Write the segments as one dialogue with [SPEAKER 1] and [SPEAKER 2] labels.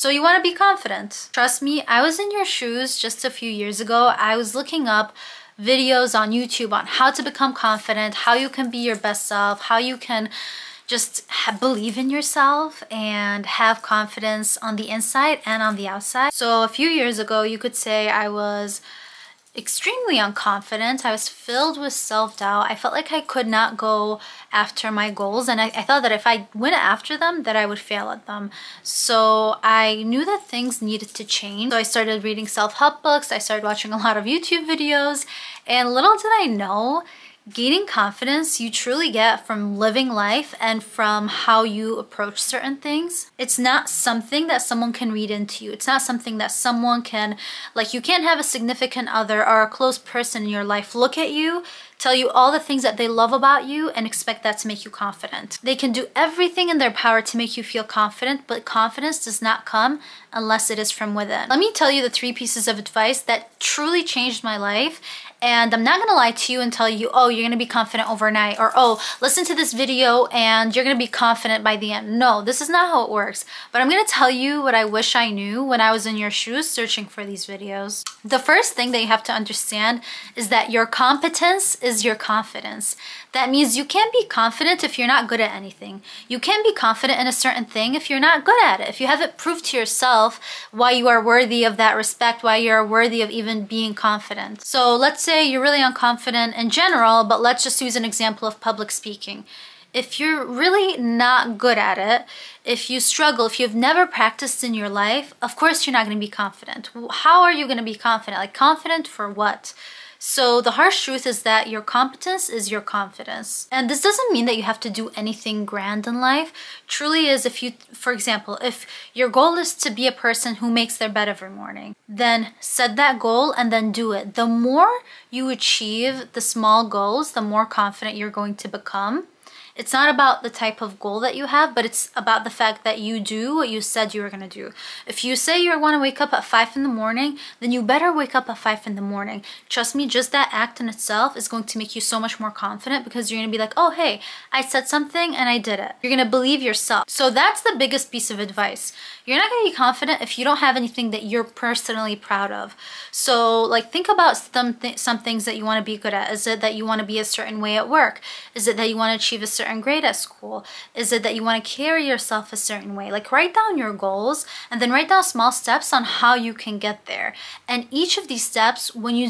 [SPEAKER 1] So you want to be confident. Trust me, I was in your shoes just a few years ago. I was looking up videos on YouTube on how to become confident, how you can be your best self, how you can just believe in yourself and have confidence on the inside and on the outside. So a few years ago, you could say I was extremely unconfident. I was filled with self-doubt. I felt like I could not go after my goals, and I thought that if I went after them that I would fail at them. So I knew that things needed to change. So I started reading self-help books, I started watching a lot of YouTube videos, and little did I know, gaining confidence you truly get from living life and from how you approach certain things. It's not something that someone can read into you. It's not something that someone can, like, you can't have a significant other or a close person in your life look at you, tell you all the things that they love about you, and expect that to make you confident. They can do everything in their power to make you feel confident, but confidence does not come unless it is from within. Let me tell you the 3 pieces of advice that truly changed my life. And I'm not gonna lie to you and tell you, oh, you're gonna be confident overnight, or oh, listen to this video and you're gonna be confident by the end. No, this is not how it works. But I'm gonna tell you what I wish I knew when I was in your shoes searching for these videos. The first thing that you have to understand is that your competence is your confidence. That means you can't be confident if you're not good at anything. You can't be confident in a certain thing if you're not good at it. If you haven't proved to yourself why you are worthy of that respect, why you are worthy of even being confident. So let's say you're really unconfident in general, but let's just use an example of public speaking. If you're really not good at it, if you struggle, if you've never practiced in your life, of course you're not going to be confident. How are you going to be confident? Like, confident for what? So the harsh truth is that your competence is your confidence. And this doesn't mean that you have to do anything grand in life. Truly is, if you, for example, if your goal is to be a person who makes their bed every morning, then set that goal and then do it. The more you achieve the small goals, the more confident you're going to become. It's not about the type of goal that you have, but it's about the fact that you do what you said you were going to do. If you say you want to wake up at 5 in the morning, then you better wake up at 5 in the morning. Trust me, just that act in itself is going to make you so much more confident, because you're going to be like, oh, hey, I said something and I did it. You're going to believe yourself. So that's the biggest piece of advice. You're not going to be confident if you don't have anything that you're personally proud of. So, like, think about some things that you want to be good at. Is it that you want to be a certain way at work? Is it that you want to achieve a certain grade at school? Is it that you want to carry yourself a certain way? Like, write down your goals and then write down small steps on how you can get there. And each of these steps, when you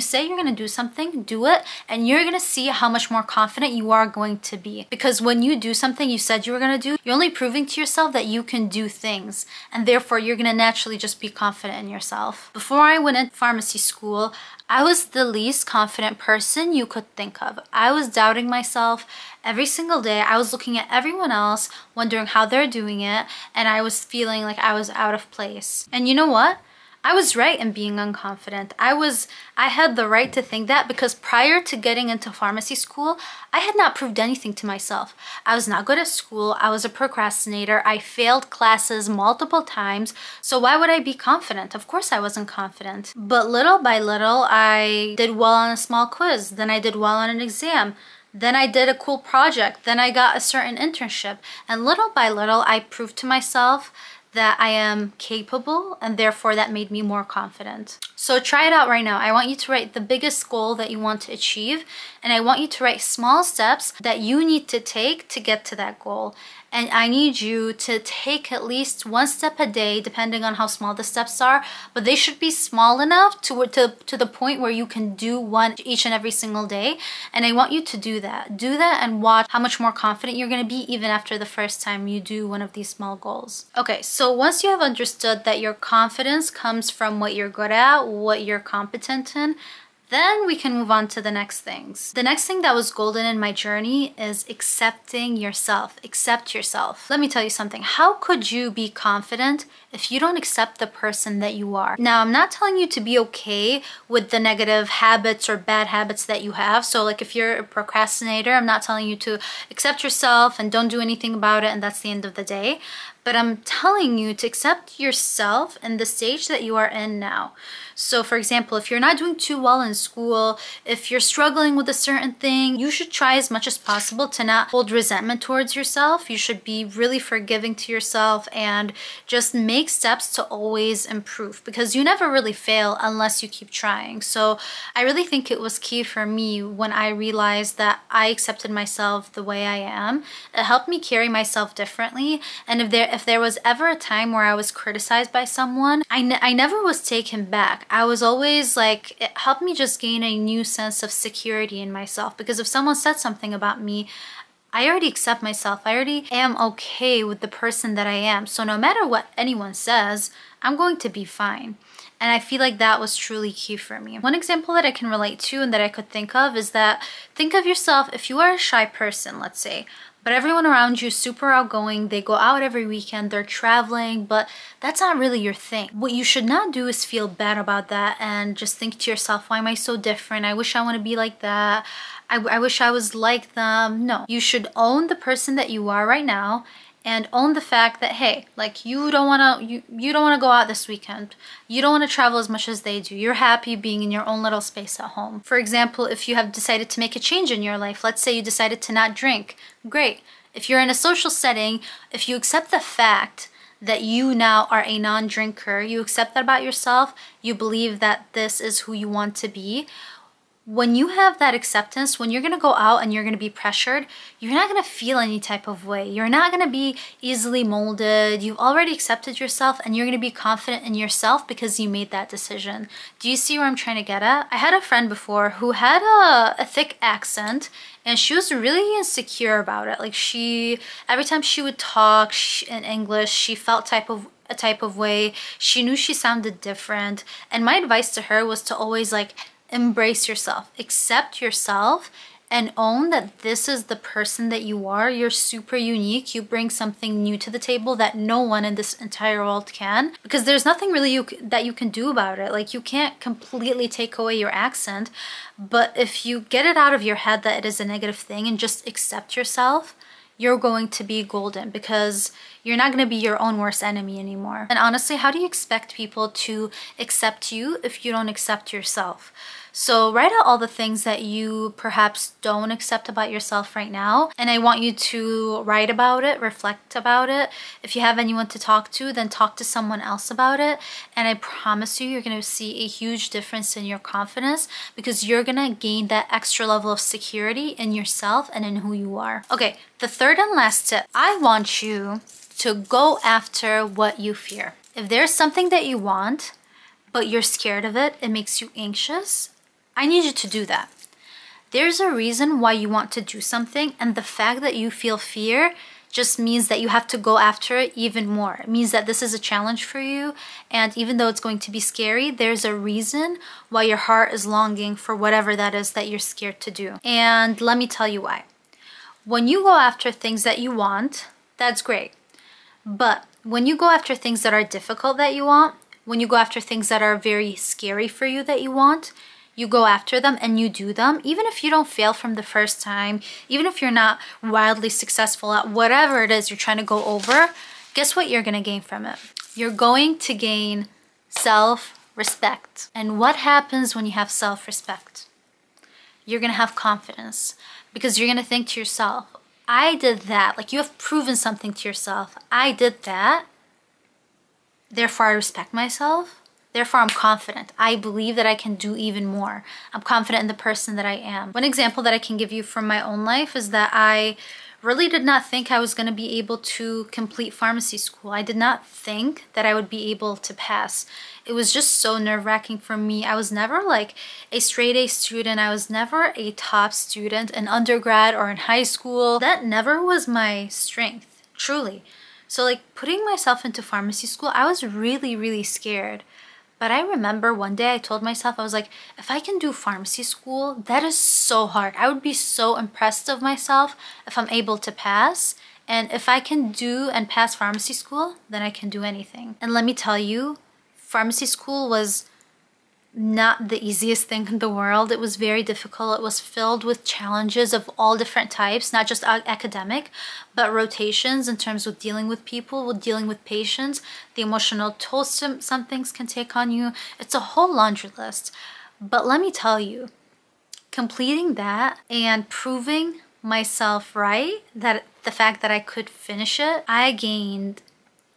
[SPEAKER 1] say you're going to do something, do it, and you're going to see how much more confident you are going to be. Because when you do something you said you were going to do, you're only proving to yourself that you can do things. And therefore, you're going to naturally just be confident in yourself. Before I went into pharmacy school, I was the least confident person you could think of. I was doubting myself every single day. I was looking at everyone else, wondering how they're doing it, and I was feeling like I was out of place. And you know what? I was right in being unconfident. I had the right to think that, because prior to getting into pharmacy school, I had not proved anything to myself. I was not good at school. I was a procrastinator. I failed classes multiple times. So why would I be confident? Of course I wasn't confident. But little by little, I did well on a small quiz. Then I did well on an exam. Then I did a cool project. Then I got a certain internship. And little by little, I proved to myself that I am capable, and therefore that made me more confident. So try it out right now. I want you to write the biggest goal that you want to achieve, and I want you to write small steps that you need to take to get to that goal. And I need you to take at least 1 step a day, depending on how small the steps are, but they should be small enough to the point where you can do one each and every single day. And I want you to do that. Do that and watch how much more confident you're going to be even after the first time you do one of these small goals. Okay, so once you have understood that your confidence comes from what you're good at, what you're competent in, then we can move on to the next things. The next thing that was golden in my journey is accepting yourself. Accept yourself. Let me tell you something. How could you be confident if you don't accept the person that you are? Now, I'm not telling you to be okay with the negative habits or bad habits that you have. So like, if you're a procrastinator, I'm not telling you to accept yourself and don't do anything about it and that's the end of the day. but I'm telling you to accept yourself and the stage that you are in now. So for example, if you're not doing too well in school, if you're struggling with a certain thing, you should try as much as possible to not hold resentment towards yourself. You should be really forgiving to yourself and just make steps to always improve, because you never really fail unless you keep trying. So I really think it was key for me when I realized that I accepted myself the way I am. It helped me carry myself differently. And if there was ever a time where I was criticized by someone, I never was taken back. I was always like, it helped me just gain a new sense of security in myself, because if someone said something about me, I already accept myself. I already am okay with the person that I am. So no matter what anyone says, I'm going to be fine. And I feel like that was truly key for me. One example that I can relate to and that I could think of is that, think of yourself, if you are a shy person, let's say, but everyone around you is super outgoing, they go out every weekend, they're traveling, but that's not really your thing. What you should not do is feel bad about that and just think to yourself, why am I so different? I wish I want to be like that. I wish I was like them. No, you should own the person that you are right now and own the fact that, hey, like you don't want to go out this weekend. You don't want to travel as much as they do. You're happy being in your own little space at home. For example, if you have decided to make a change in your life, let's say you decided to not drink, great. If you're in a social setting, if you accept the fact that you now are a non-drinker, you accept that about yourself, you believe that this is who you want to be, when you have that acceptance, when you're going to go out and you're going to be pressured, you're not going to feel any type of way. You're not going to be easily molded. You've already accepted yourself and you're going to be confident in yourself because you made that decision. Do you see where I'm trying to get at? I had a friend before who had a thick accent and she was really insecure about it. Like every time she would talk in English, she felt a type of way. She knew she sounded different. And my advice to her was to always like, embrace yourself, accept yourself, and own that this is the person that you are. You're super unique. You bring something new to the table that no one in this entire world can, because there's nothing really that you can do about it. Like, you can't completely take away your accent, but if you get it out of your head that it is a negative thing and just accept yourself, you're going to be golden, because you're not going to be your own worst enemy anymore. And honestly, how do you expect people to accept you if you don't accept yourself? So write out all the things that you perhaps don't accept about yourself right now. And I want you to write about it, reflect about it. If you have anyone to talk to, then talk to someone else about it. And I promise you, you're going to see a huge difference in your confidence, because you're going to gain that extra level of security in yourself and in who you are. Okay, the third and last tip. I want you to go after what you fear. If there's something that you want, but you're scared of it, it makes you anxious, I need you to do that. There's a reason why you want to do something, and the fact that you feel fear just means that you have to go after it even more. It means that this is a challenge for you, and even though it's going to be scary, there's a reason why your heart is longing for whatever that is that you're scared to do. And let me tell you why. When you go after things that you want, that's great. But when you go after things that are difficult that you want, when you go after things that are very scary for you that you want, you go after them and you do them, even if you don't fail from the first time, even if you're not wildly successful at whatever it is you're trying to go over, guess what you're going to gain from it? You're going to gain self-respect. And what happens when you have self-respect? You're going to have confidence, because you're going to think to yourself, I did that. Like, you have proven something to yourself. I did that. Therefore, I respect myself. Therefore, I'm confident. I believe that I can do even more. I'm confident in the person that I am. One example that I can give you from my own life is that I really did not think I was going to be able to complete pharmacy school. I did not think that I would be able to pass. It was just so nerve-wracking for me. I was never like a straight A student. I was never a top student in undergrad or in high school. That never was my strength, truly. So like, putting myself into pharmacy school, I was really, really scared. But I remember one day I told myself, I was like, if I can do pharmacy school, that is so hard. I would be so impressed of myself if I'm able to pass. And if I can do and pass pharmacy school, then I can do anything. And let me tell you, pharmacy school was not the easiest thing in the world. It was very difficult. It was filled with challenges of all different types, not just academic, but rotations in terms of dealing with people, with dealing with patients, the emotional toll some things can take on you. It's a whole laundry list. But let me tell you, completing that and proving myself right, that the fact that I could finish it, I gained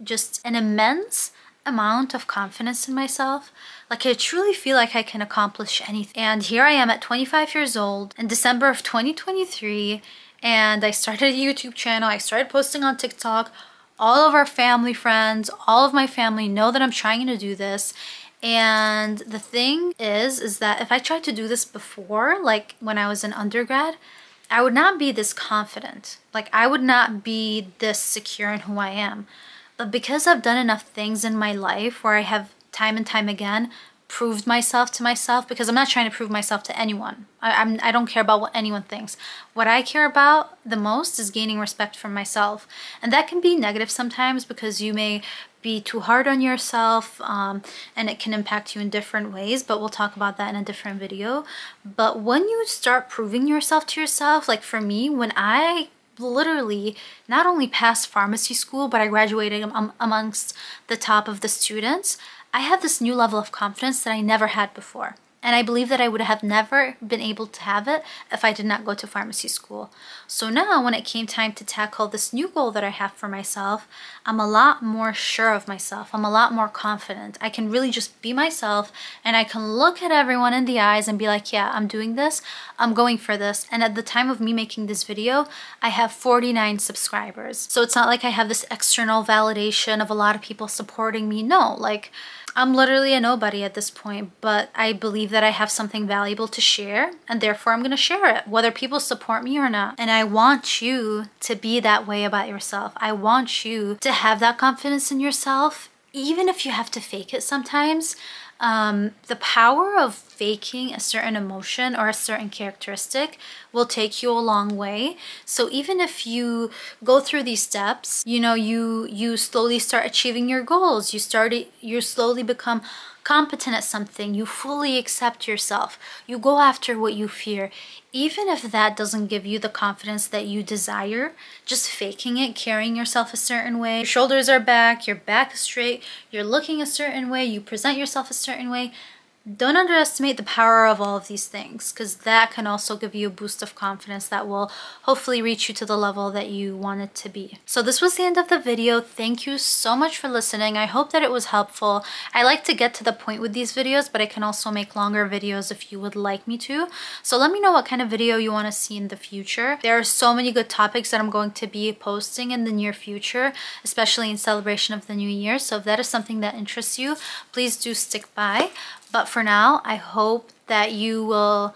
[SPEAKER 1] just an immense amount of confidence in myself. Like, I truly feel like I can accomplish anything. And here I am at 25 years old in December of 2023, and I started a YouTube channel. I started posting on TikTok. All of our family friends, all of my family know that I'm trying to do this. And the thing is that if I tried to do this before, like when I was an undergrad, I would not be this confident. Like, I would not be this secure in who I am. But because I've done enough things in my life where I have time and time again proved myself to myself, because I'm not trying to prove myself to anyone. I don't care about what anyone thinks. What I care about the most is gaining respect for myself. And that can be negative sometimes because you may be too hard on yourself, and it can impact you in different ways, but we'll talk about that in a different video. But when you start proving yourself to yourself, like for me, when I literally not only passed pharmacy school, but I graduated amongst the top of the students, I have this new level of confidence that I never had before. And I believe that I would have never been able to have it if I did not go to pharmacy school. So now when it came time to tackle this new goal that I have for myself, I'm a lot more sure of myself. I'm a lot more confident. I can really just be myself, and I can look at everyone in the eyes and be like, yeah, I'm doing this. I'm going for this. And at the time of me making this video, I have 49 subscribers. So it's not like I have this external validation of a lot of people supporting me. No, like, I'm literally a nobody at this point, but I believe that I have something valuable to share, and therefore I'm going to share it, whether people support me or not. And I want you to be that way about yourself. I want you to have that confidence in yourself, even if you have to fake it sometimes. The power of faking a certain emotion or a certain characteristic will take you a long way. So even if you go through these steps, you know, you slowly start achieving your goals. You slowly become competent at something. You fully accept yourself. You go after what you fear. Even if that doesn't give you the confidence that you desire, just faking it, carrying yourself a certain way, your shoulders are back, your back is straight, you're looking a certain way, you present yourself a certain way, don't underestimate the power of all of these things, because that can also give you a boost of confidence that will hopefully reach you to the level that you want it to be. So this was the end of the video. Thank you so much for listening. I hope that it was helpful. I like to get to the point with these videos, but I can also make longer videos if you would like me to. So let me know what kind of video you want to see in the future. There are so many good topics that I'm going to be posting in the near future, especially in celebration of the new year. So if that is something that interests you, please do stick by. But for now, I hope that you will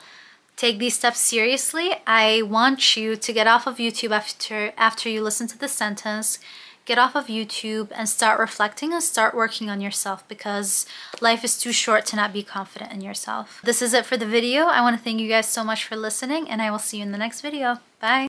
[SPEAKER 1] take these steps seriously. I want you to get off of YouTube after you listen to this sentence. Get off of YouTube and start reflecting and start working on yourself, because life is too short to not be confident in yourself. This is it for the video. I want to thank you guys so much for listening, and I will see you in the next video. Bye.